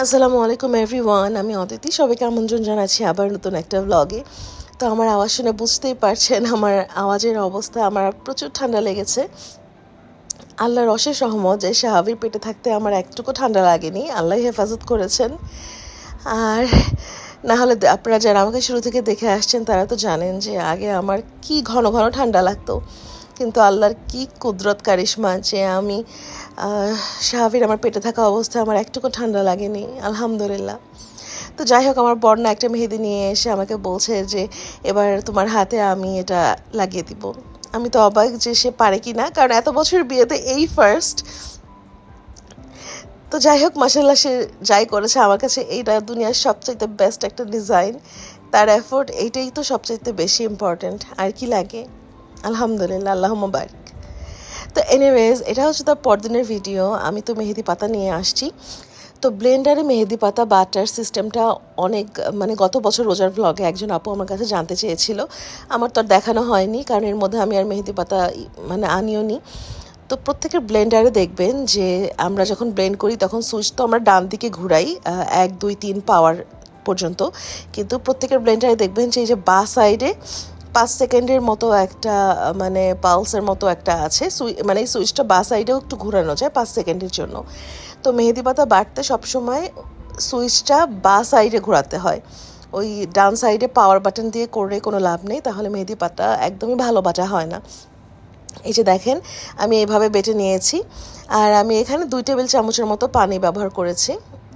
আসসালামু আলাইকুম এভরিওয়ান, আমি অদিতি। সবাইকে আমন্ত্রণ জানাচ্ছি আবার নতুন একটা ব্লগে। তো আমার আওয়াজ শুনে বুঝতেই পারছেন আমার আওয়াজের অবস্থা। আমার প্রচুর ঠান্ডা লেগেছে। আল্লাহর অশেষ রহমত যে শাহাবির পেটে থাকতে আমার একটুকু ঠান্ডা লাগেনি, আল্লাহ হেফাজত করেছেন। আর না হলে আপনারা যারা আমাকে শুরু থেকে দেখে আসছেন তারা তো জানেন যে আগে আমার কি ঘন ঘন ঠান্ডা লাগতো, কিন্তু আল্লাহর কি কুদরত কারিশমা যে আমি শাহাবির আমার পেটে থাকা অবস্থায় আমার একটুকু ঠান্ডা লাগেনি, আলহামদুলিল্লাহ। তো যাই হোক, আমার বর্ণা একটা মেহেদি নিয়ে এসে আমাকে বলছে যে এবার তোমার হাতে আমি এটা লাগিয়ে দিব। আমি তো অবাক যে সে পারে কি না, কারণ এত বছর বিয়েতে এই ফার্স্ট। তো যাই হোক, মাসাল্লাহ সে যাই করেছে, আমার কাছে এইটা দুনিয়ার সবচাইতে বেস্ট একটা ডিজাইন। তার এফোর্ট এইটাই তো সবচাইতে বেশি ইম্পর্ট্যান্ট, আর কি লাগে। আলহামদুলিল্লাহ, আল্লাহ মুবারক। তো এনিওয়েজ, এটা হচ্ছে তার পরদিনের ভিডিও। আমি তো মেহেদি পাতা নিয়ে আসছি। তো ব্লেন্ডারে মেহেদি পাতা বাটার সিস্টেমটা অনেক, মানে গত বছর রোজার ভ্লগে একজন আপু আমার কাছে জানতে চেয়েছিল। আমার তো আর দেখানো হয়নি, কারণ এর মধ্যে আমি আর মেহেদি পাতা মানে আনিও নি। তো প্রত্যেকের ব্লেন্ডারে দেখবেন যে আমরা যখন ব্লেন্ড করি তখন সুইচ তো আমরা ডান দিকে ঘুরাই 1 2 3 পাওয়ার পর্যন্ত, কিন্তু প্রত্যেকের ব্লেন্ডারে দেখবেন যে এই যে বা সাইডে 5 সেকেন্ডের মতো একটা মানে পালসের মতো একটা আছে, মানে এই সুইচটা বা সাইডেও একটু ঘুরানো যায় 5 সেকেন্ডের জন্য। তো মেহেদি পাতা বাটতে সবসময় সুইচটা বা সাইডে ঘোরাতে হয়। ওই ডান সাইডে পাওয়ার বাটন দিয়ে করে কোনো লাভ নেই, তাহলে মেহেদি পাতা একদমই ভালো বাটা হয় না। এই যে দেখেন, আমি এইভাবে বেটে নিয়েছি। আর আমি এখানে 2 টেবিল চামচের মতো পানি ব্যবহার করেছি।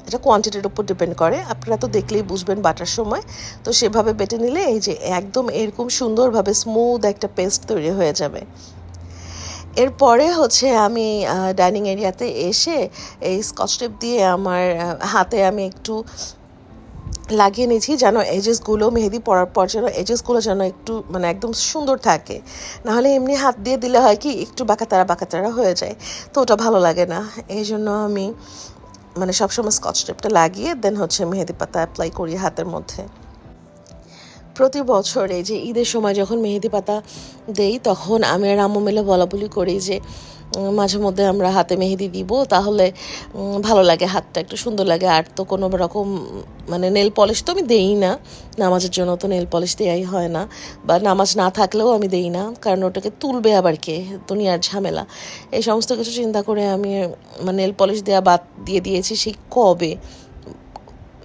এটা কোয়ান্টিটির উপর ডিপেন্ড করে, আপনারা তো দেখলেই বুঝবেন বাটার সময়। তো সেভাবে বেটে নিলে এই যে একদম এরকম সুন্দরভাবে স্মুথ একটা পেস্ট তৈরি হয়ে যাবে। এরপরে হচ্ছে আমি ডাইনিং এরিয়াতে এসে এই স্কচ টেপ দিয়ে আমার হাতে আমি একটু লাগিয়ে নিয়েছি, যেন এজেসগুলো মেহেদি পরার পর যেন এজেসগুলো যেন একটু মানে একদম সুন্দর থাকে। নাহলে এমনি হাত দিয়ে দিলে হয় কি একটু বাঁকাতারা হয়ে যায়, তো ওটা ভালো লাগে না। এই জন্য আমি মানে সবসময় স্কচ টেপটা লাগিয়ে দেন হচ্ছে মেহেদি পাতা অ্যাপ্লাই করি হাতের মধ্যে। প্রতি বছর এই যে ঈদের সময় যখন মেহেদি পাতা দেই, তখন আমি আর আম্মু মিলে বলাবলি করি যে মাঝে মধ্যে আমরা হাতে মেহেদি দিব, তাহলে ভালো লাগে, হাতটা একটু সুন্দর লাগে। আর তো কোনো রকম মানে নেল পলিশ তো আমি দেই না, নামাজের জন্য তো নেল পলিশ দেওয়াই হয় না, বা নামাজ না থাকলেও আমি দেই না, কারণ ওটাকে তুলবে আবার কে, দুনিয়ার ঝামেলা। এই সমস্ত কিছু চিন্তা করে আমি মানে নেল পলিশ দেওয়া বাদ দিয়ে দিয়েছি সেই কবে,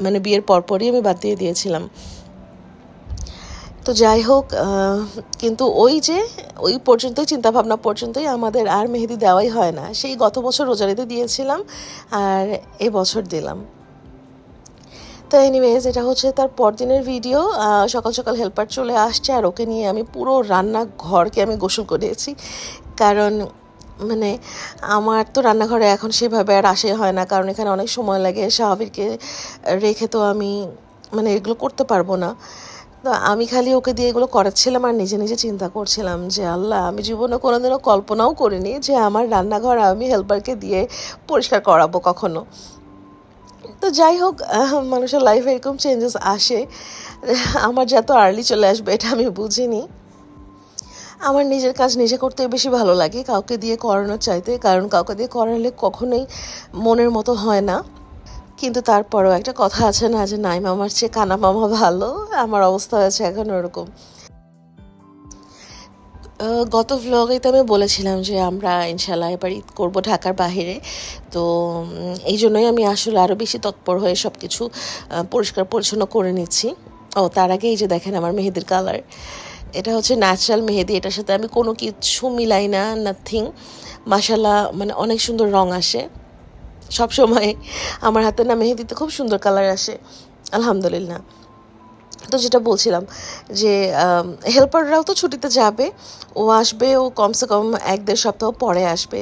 মানে বিয়ের পরপরই আমি বাদ দিয়ে দিয়েছিলাম। তো যাই হোক, কিন্তু ওই পর্যন্তই, চিন্তাভাবনা পর্যন্তই, আমাদের আর মেহেদি দেওয়াই হয় না। সেই গত বছর রোজারিতে দিয়েছিলাম আর এবছর দিলাম। তো এনিওয়েজ, এটা হচ্ছে তার পরদিনের ভিডিও। সকাল সকাল হেল্পার চলে আসছে আর ওকে নিয়ে আমি পুরো রান্নাঘরকে আমি গোসল করিয়েছি, কারণ মানে আমার তো রান্নাঘরে এখন সেভাবে আর আসে হয় না, কারণ এখানে অনেক সময় লাগে। শাহাবিরকে রেখে তো আমি মানে এগুলো করতে পারবো না। তো আমি খালি ওকে দিয়ে এগুলো করাচ্ছিলাম আর নিজে নিজে চিন্তা করছিলাম যে আল্লাহ, আমি জীবনে কোনোদিনও কল্পনাও করিনি যে আমার রান্নাঘর আমি হেল্পারকে দিয়ে পরিষ্কার করাবো কখনো। তো যাই হোক, মানুষের লাইফে এরকম চেঞ্জেস আসে। আমার যত আর্লি চলে আসবে এটা আমি বুঝিনি। আমার নিজের কাজ নিজে করতে বেশি ভালো লাগে কাউকে দিয়ে করানোর চাইতে, কারণ কাউকে দিয়ে করালে কখনোই মনের মতো হয় না। কিন্তু তারপরও একটা কথা আছে না, যে নাই মামার চেয়ে কানা মামা ভালো। আমার অবস্থা হয়েছে এখন ওরকম। গত ভ্লগেই তো আমি বলেছিলাম যে আমরা ইনশাল্লাহ এবার ঈদ করবো ঢাকার বাহিরে। তো এই জন্যই আমি আসলে আরও বেশি তৎপর হয়ে সব কিছু পরিষ্কার পরিচ্ছন্ন করে নিচ্ছি। তার আগে এই যে দেখেন আমার মেহেদির কালার, এটা হচ্ছে ন্যাচারাল মেহেদি, এটার সাথে আমি কোনো কিছু মিলাই না, নাথিং। মাশাল্লাহ, মানে অনেক সুন্দর রং আসে সব সময়। আমার হাতে না মেহেদিতে খুব সুন্দর কালার আসে, আলহামদুলিল্লাহ। তো যেটা বলছিলাম যে হেল্পাররাও তো ছুটিতে যাবে, ও আসবে, ও কমসে কম 1-1.5 সপ্তাহ পরে আসবে।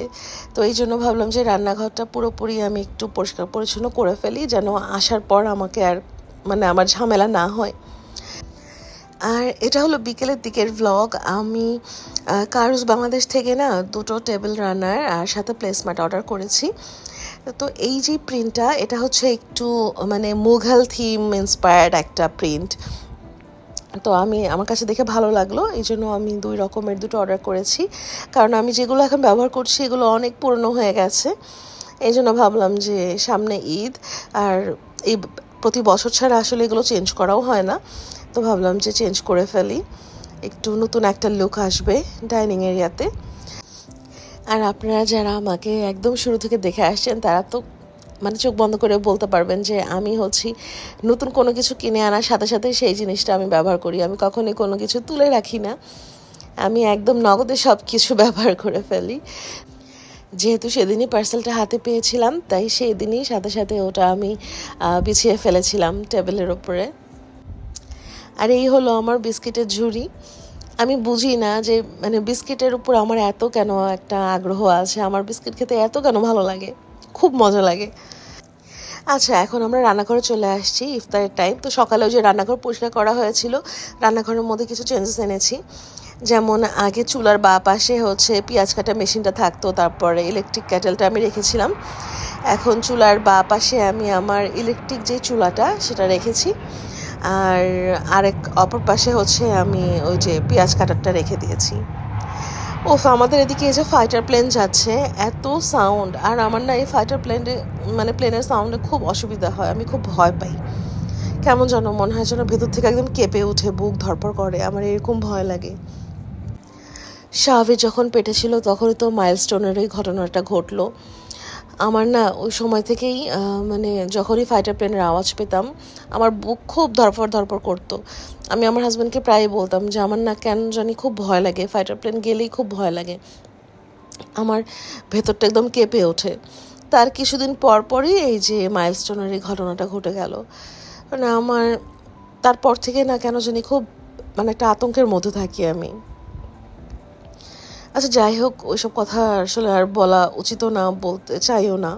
তো এই জন্য ভাবলাম যে রান্নাঘরটা পুরোপুরি আমি একটু পরিষ্কার পরিচ্ছন্ন করে ফেলি, যেন আসার পর আমাকে আর মানে আমার ঝামেলা না হয়। আর এটা হলো বিকেলের দিকের ভ্লগ। আমি কারুস বাংলাদেশ থেকে না 2টো টেবিল রানার আর সাথে প্লেসম্যাট অর্ডার করেছি। তো এই যে প্রিন্টটা, এটা হচ্ছে একটু মানে মুঘল থিম ইন্সপায়ার্ড একটা প্রিন্ট। তো আমার কাছে দেখে ভালো লাগলো, এই জন্য আমি 2 রকমের 2টো অর্ডার করেছি, কারণ আমি যেগুলো এখন ব্যবহার করছি এগুলো অনেক পুরনো হয়ে গেছে। এই জন্য ভাবলাম যে সামনে ঈদ, আর এই প্রতি বছর ছাড়া আসলে এগুলো চেঞ্জ করাও হয় না, তো ভাবলাম যে চেঞ্জ করে ফেলি, একটু নতুন একটা লুক আসবে ডাইনিং এরিয়াতে। আর আপনারা যারা আমাকে একদম শুরু থেকে দেখে আসছেন তারা তো মানে চোখ বন্ধ করে বলতে পারবেন যে আমি হচ্ছি নতুন কোনো কিছু কিনে আনার সাথে সাথে সেই জিনিসটা আমি ব্যবহার করি। আমি কখনোই কোনো কিছু তুলে রাখি না, আমি একদম নগদে সব কিছু ব্যবহার করে ফেলি। যেহেতু সেদিনই পার্সেলটা হাতে পেয়েছিলাম, তাই সেই দিনই সাথে সাথে ওটা আমি বিছিয়ে ফেলেছিলাম টেবিলের ওপরে। আর এই হলো আমার বিস্কিটের ঝুড়ি। আমি বুঝি না যে মানে বিস্কিটের উপর আমার এত কেন একটা আগ্রহ আছে, আমার বিস্কিট খেতে এত কেন ভালো লাগে, খুব মজা লাগে। আচ্ছা, এখন আমরা রান্নাঘরে চলে আসছি, ইফতারের টাইম। তো সকালে ওই যে রান্নাঘর পরিষ্কার করা হয়েছিল, রান্নাঘরের মধ্যে কিছু চেঞ্জেস এনেছি। যেমন আগে চুলার বাঁ পাশে হচ্ছে পেঁয়াজ কাটা মেশিনটা থাকতো, তারপরে ইলেকট্রিক ক্যাটেলটা আমি রেখেছিলাম। এখন চুলার বাঁ পাশে আমি আমার ইলেকট্রিক যে চুলাটা সেটা রেখেছি, আর আরেক অপর পাশে হচ্ছে আমি ওই যে পেঁয়াজ কাটারটা রেখে দিয়েছি। ওফ, আমাদের এদিকে এই যে ফাইটার প্লেন যাচ্ছে, এত সাউন্ড! আর আমার না এই ফাইটার প্লেনে মানে প্লেনের সাউন্ডে খুব অসুবিধা হয়, আমি খুব ভয় পাই। কেমন যেন মনে হয় যেন ভেতর থেকে একদম কেঁপে উঠে, বুক ধড়ফড় করে, আমার এরকম ভয় লাগে। শাহভি যখন পেটে ছিল তখনই তো মাইলস্টোনের এই ঘটনাটা ঘটলো। আমার না ওই সময় থেকেই মানে যখনই ফাইটার প্লেনের আওয়াজ পেতাম আমার বুক খুব ধড়ফড় ধড়ফড় করতো। আমি আমার হাজব্যান্ডকে প্রায়ই বলতাম যে আমার না কেন জানি খুব ভয় লাগে, ফাইটার প্লেন গেলেই খুব ভয় লাগে, আমার ভেতরটা একদম কেঁপে ওঠে। তার কিছুদিন পর পরই এই যে মাইলস্টোনের এই ঘটনাটা ঘটে গেল। মানে আমার তারপর থেকে না কেন জানি খুব মানে একটা আতঙ্কের মধ্যে থাকি আমি। আচ্ছা, যাই হোক, ওইসব কথা আসলে আর বলা উচিতও না, বলতে চাইও না।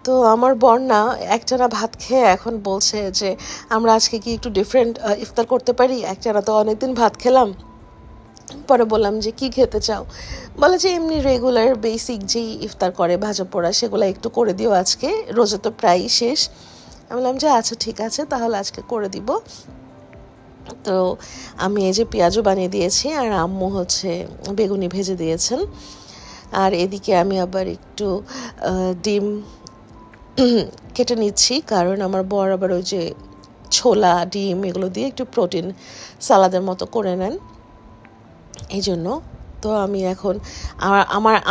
তো আমার বর না একটানা ভাত খেয়ে এখন বলছে যে আমরা আজকে কি একটু ডিফারেন্ট ইফতার করতে পারি, একটানা তো অনেকদিন ভাত খেলাম। পরে বললাম যে কি খেতে চাও, বলে যে এমনি রেগুলার বেসিক যেই ইফতার করে ভাজা পোড়া সেগুলো একটু করে দিও আজকে, রোজা তো প্রায়ই শেষ। আমি বললাম যে আচ্ছা ঠিক আছে, তাহলে আজকে করে দিব। তো আমি এই যে পেঁয়াজও বানিয়ে দিয়েছি, আর আম্মু হচ্ছে বেগুনি ভেজে দিয়েছেন। আর এদিকে আমি আবার একটু ডিম কেটে নিচ্ছি, কারণ আমার বর আবার ওই যে ছোলা ডিম এগুলো দিয়ে একটু প্রোটিন সালাদের মতো করে নেন, এই জন্য। তো আমি এখন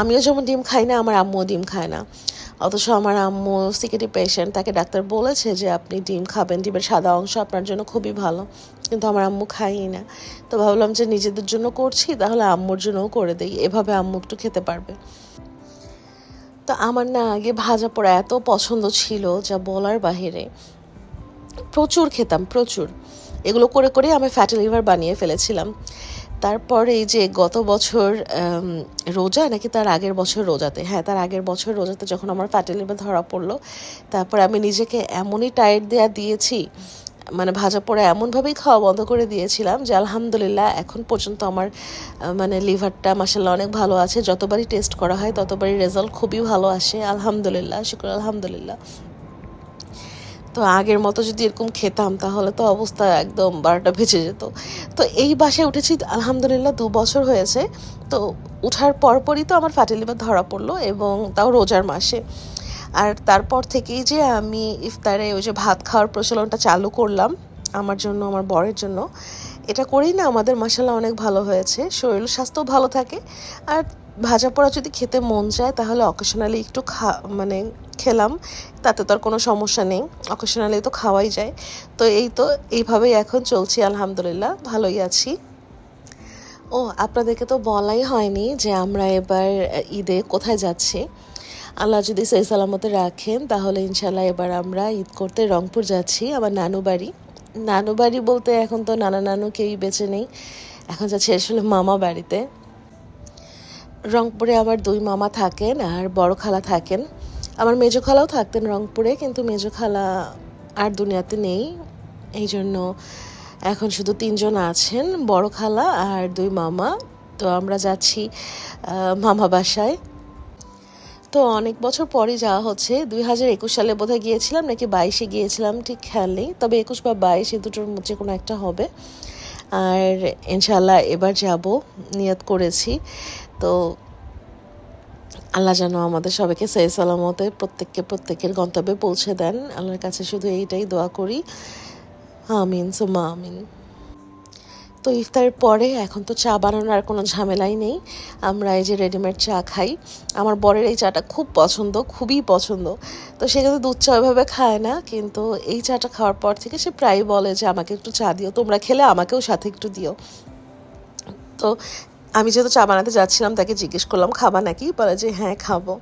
আমিও যেমন ডিম খাই না, আমার আম্মুও ডিম খায় না। অথচ আমার আম্মু সিকিউরিটি পেশেন্ট, তাকে ডাক্তার বলেছে যে আপনি ডিম খাবেন, ডিমের সাদা অংশ আপনার জন্য খুবই ভালো, কিন্তু আমার আম্মু খাইই না। তো ভাবলাম যে নিজেদের জন্য করছি, তাহলে আম্মুর জন্যও করে দিই, এভাবে আম্মু একটু খেতে পারবে। তো আমার না আগে ভাজা পোড়া এত পছন্দ ছিল যা বলার বাহিরে, প্রচুর খেতাম, প্রচুর। এগুলো করে করে আমি ফ্যাটি লিভার বানিয়ে ফেলেছিলাম। তারপরে এই যে গত বছর রোজা নাকি তার আগের বছর রোজাতে, হ্যাঁ তার আগের বছর রোজাতে যখন আমার ফ্যাটি লিভার ধরা পড়লো, তারপরে আমি নিজেকে এমনই টাইট দিয়েছি, মানে ভাজা পোড়া এমনভাবেই খাওয়া বন্ধ করে দিয়েছিলাম যে আলহামদুলিল্লাহ এখন পর্যন্ত আমার মানে লিভারটা মাশাআল্লাহ অনেক ভালো আছে। যতবারই টেস্ট করা হয় ততবারই রেজাল্ট খুবই ভালো আসে, আলহামদুলিল্লাহ, শুকর আলহামদুলিল্লাহ। তো আগের মতো যদি এরকম খেতাম তাহলে তো অবস্থা একদম 12টা বেজে যেত। তো এই বাসায় উঠেছি আলহামদুলিল্লাহ 2 বছর হয়েছে। তো উঠার পরপরই তো আমার ফ্যাটি লিভার ধরা পড়লো, এবং তাও রোজার মাসে। আর তারপর থেকেই যে আমি ইফতারে ওই যে ভাত খাওয়ার প্রচলনটা চালু করলাম আমার জন্য, আমার বরের জন্য। এটা করেই না আমাদের মাশাআল্লাহ অনেক ভালো হয়েছে, শরীর স্বাস্থ্য ভালো থাকে। আর ভাজা পোড়া যদি খেতে মন চায় তাহলে অকেশনালি একটু মানে খেলাম, তাতে তো আর কোনো সমস্যা নেই, অকেশনালি তো খাওয়াই যায়। তো এই তো এইভাবেই এখন চলছি, আলহামদুলিল্লাহ ভালোই আছি। ও, আপনাদেরকে তো বলাই হয়নি যে আমরা এবার ঈদে কোথায় যাচ্ছি। আল্লাহ যদি সহি সালামতে রাখেন তাহলে ইনশাল্লাহ এবার আমরা ঈদ করতে রংপুর যাচ্ছি, আমার নানু বাড়ি। নানু বাড়ি বলতে এখন তো নানা নানু কেউই বেঁচে নেই, এখন যাচ্ছি আসলে মামা বাড়িতে। রংপুরে আমার 2 মামা থাকেন আর বড় খালা থাকেন। আমার মেজো খালাও থাকতেন রংপুরে, কিন্তু মেজো খালা আর দুনিয়াতে নেই, এই জন্য এখন শুধু 3 জন আছেন, বড় খালা আর 2 মামা। তো আমরা যাচ্ছি মামা বাসায়। তো অনেক বছর পরই যাওয়া হচ্ছে, 2021 সালে বোধহয় গিয়েছিলাম নাকি 22-এ গিয়েছিলাম, ঠিক খেয়াল নেই, তবে 21 বা 22 এই দুটোর মধ্যে কোনো একটা হবে। আর ইনশাল্লাহ এবার যাব, নিয়ত করেছি। তো আল্লাহ যেন আমাদের সবাইকে সহি সালামতে প্রত্যেকের গন্তব্যে পৌঁছে দেন। আল্লাহর কাছে শুধু এইটাই দোয়া করি, আমিন সুম্মা আমিন। তো ইফতারের পরে এখন তো চা বানানোর আর কোনো ঝামেলাই নেই, আমরা এই যে রেডিমেড চা খাই। আমার বরের এই চাটা খুব পছন্দ, খুবই পছন্দ। তো সে কিন্তু দুধ চা ওইভাবে খায় না, কিন্তু এই চাটা খাওয়ার পর থেকে সে প্রায়ই বলে যে আমাকে একটু চা দিও, তোমরা খেলে আমাকেও সাথে একটু দিও। তো আমি যেহেতু চা বানাতে যাচ্ছিলাম, তাকে জিজ্ঞেস করলাম খাবা নাকি, বলে যে হ্যাঁ খাবো।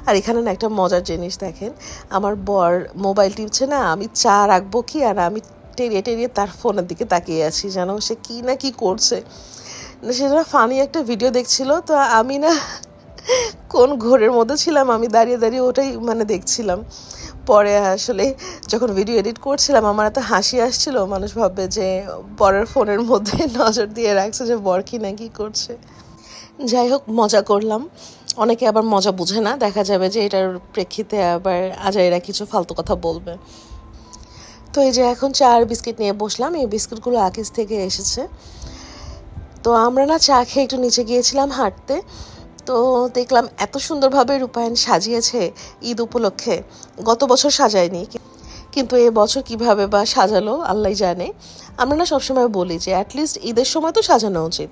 আর এখানে না একটা মজার জিনিস দেখেন, আমার বর মোবাইল টিপছে না, আমি চা রাখবো কি, আর আমি টেরিয়ে টেরিয়ে তার ফোনের দিকে তাকিয়ে আছি, যেন সে কি না কি করছে। সেটা ফানি একটা ভিডিও দেখছিল, তো আমি না কোন ঘোরের মধ্যে ছিলাম, আমি দাঁড়িয়ে দাঁড়িয়ে ওটাই মানে দেখছিলাম। পরে আসলে যখন ভিডিও এডিট করছিলাম আমার এত হাসি আসছিল, মানুষ ভাববে যে বরের ফোনের মধ্যে নজর দিয়ে রাখছে যে বর কি না কি করছে। যাই হোক, মজা করলাম। অনেকে আবার মজা বুঝে না, দেখা যাবে যে এটার প্রেক্ষিতে আবার আজাইরা কিছু ফালতু কথা বলবে। তো এই যে এখন চা আর বিস্কিট নিয়ে বসলাম, এই বিস্কিটগুলো আকিজ থেকে এসেছে। তো আমরা না চা খেয়ে একটু নিচে গিয়েছিলাম হাঁটতে, তো দেখলাম এত সুন্দরভাবে রূপায়ণ সাজিয়েছে ঈদ উপলক্ষে। গত বছর সাজায়নি, কিন্তু এ বছর কীভাবে বা সাজালো আল্লাহ জানে। আমরা না সবসময় বলি যে অ্যাটলিস্ট ঈদের সময় তো সাজানো উচিত,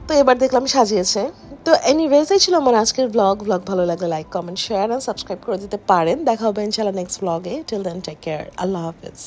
তো এবার দেখলাম সাজিয়েছে। তো এনিওয়েজ, এই ছিল আমার আজকের ব্লগ। ভালো লাগলে like, comment, share and subscribe করে দিতে পারেন। দেখা হবে ইনশাআল্লাহ নেক্সট ব্লগে। টিল দেন টেক কেয়ার, আল্লাহ হাফেজ।